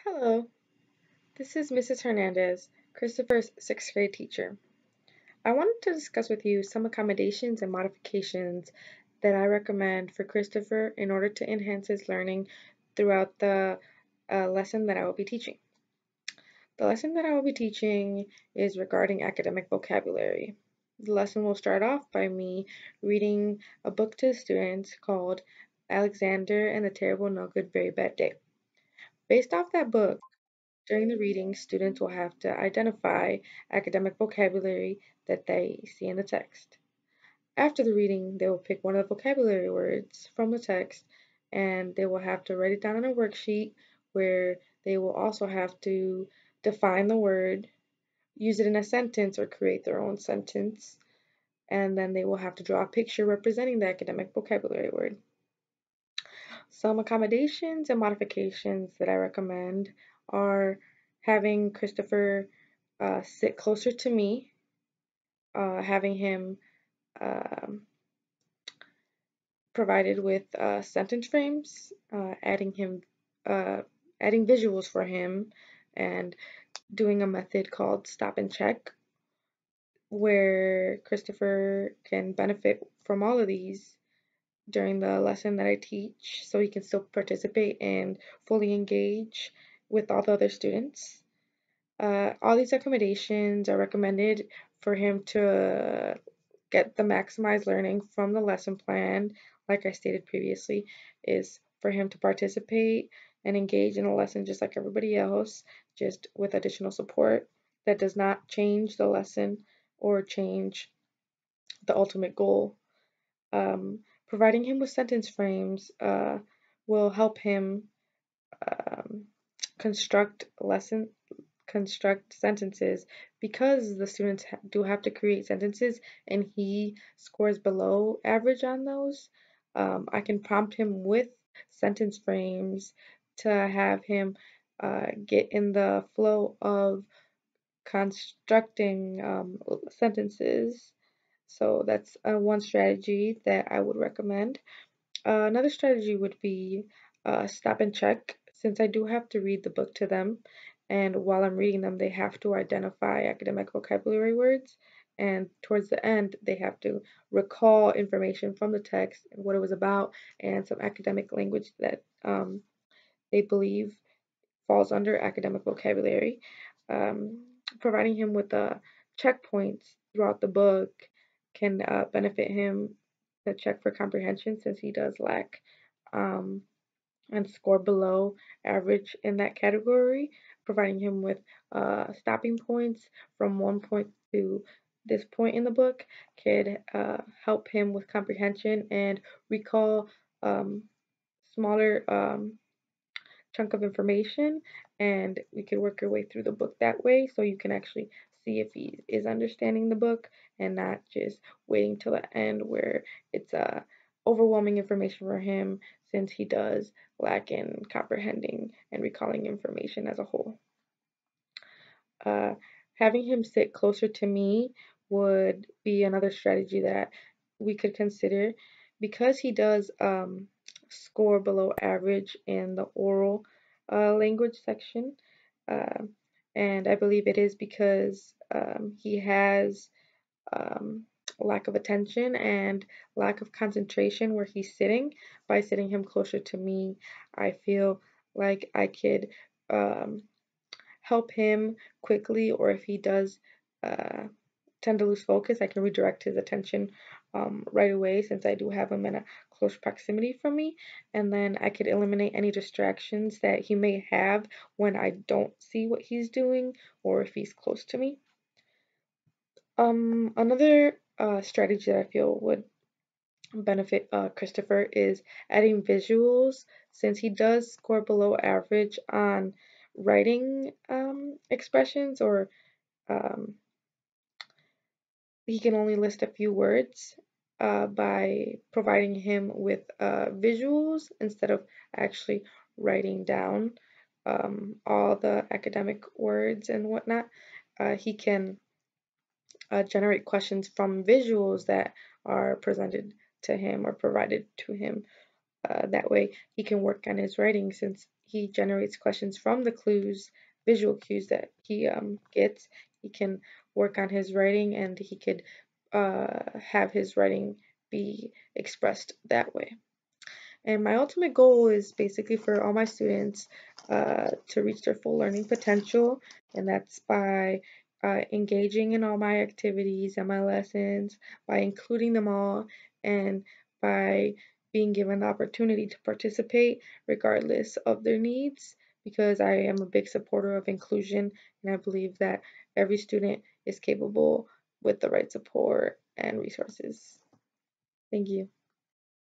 Hello, this is Mrs. Hernandez, Christopher's sixth grade teacher. I wanted to discuss with you some accommodations and modifications that I recommend for Christopher in order to enhance his learning throughout the lesson that I will be teaching. The lesson that I will be teaching is regarding academic vocabulary. The lesson will start off by me reading a book to the students called Alexander and the Terrible No Good Very Bad Day. Based off that book, during the reading, students will have to identify academic vocabulary that they see in the text. After the reading, they will pick one of the vocabulary words from the text and they will have to write it down on a worksheet where they will also have to define the word, use it in a sentence, or create their own sentence, and then they will have to draw a picture representing the academic vocabulary word. Some accommodations and modifications that I recommend are having Christopher sit closer to me, having him um, provided with sentence frames, uh, adding visuals for him, and doing a method called stop and check, where Christopher can benefit from all of these during the lesson that I teach so he can still participate and fully engage with all the other students. All these accommodations are recommended for him to get the maximized learning from the lesson plan, like I stated previously, is for him to participate and engage in a lesson just like everybody else, just with additional support that does not change the lesson or change the ultimate goal. Providing him with sentence frames will help him um, construct lesson construct sentences because the students do have to create sentences and he scores below average on those. I can prompt him with sentence frames to have him get in the flow of constructing sentences. So that's one strategy that I would recommend. Another strategy would be stop and check, since I do have to read the book to them, and while I'm reading them, they have to identify academic vocabulary words, and towards the end, they have to recall information from the text and what it was about, and some academic language that they believe falls under academic vocabulary. Um, Providing him with checkpoints throughout the book can benefit him to check for comprehension since he does lack um, and score below average in that category, providing him with stopping points from one point to this point in the book could help him with comprehension and recall um, smaller chunk of information, and we could work your way through the book that way so you can actually see if he is understanding the book and not just waiting till the end where it's overwhelming information for him since he does lack in comprehending and recalling information as a whole. Uh, Having him sit closer to me would be another strategy that we could consider because he does score below average in the oral language section. Uh, and I believe it is because he has um, lack of attention and lack of concentration where he's sitting. By sitting him closer to me, I feel like I could um, help him quickly, or if he does uh, tend to lose focus, I can redirect his attention right away since I do have him in a close proximity from me, and then I could eliminate any distractions that he may have when I don't see what he's doing or if he's close to me. Another strategy that I feel would benefit Christopher is adding visuals since he does score below average on writing expressions or um, he can only list a few words by providing him with visuals instead of actually writing down all the academic words and whatnot. He can generate questions from visuals that are presented to him or provided to him That way he can work on his writing since he generates questions from the clues, visual cues that he gets. He can work on his writing and he could have his writing be expressed that way. And my ultimate goal is basically for all my students to reach their full learning potential, and that's by engaging in all my activities and my lessons, by including them all, and by being given the opportunity to participate regardless of their needs, because I am a big supporter of inclusion, and I believe that every student is capable with the right support and resources. Thank you.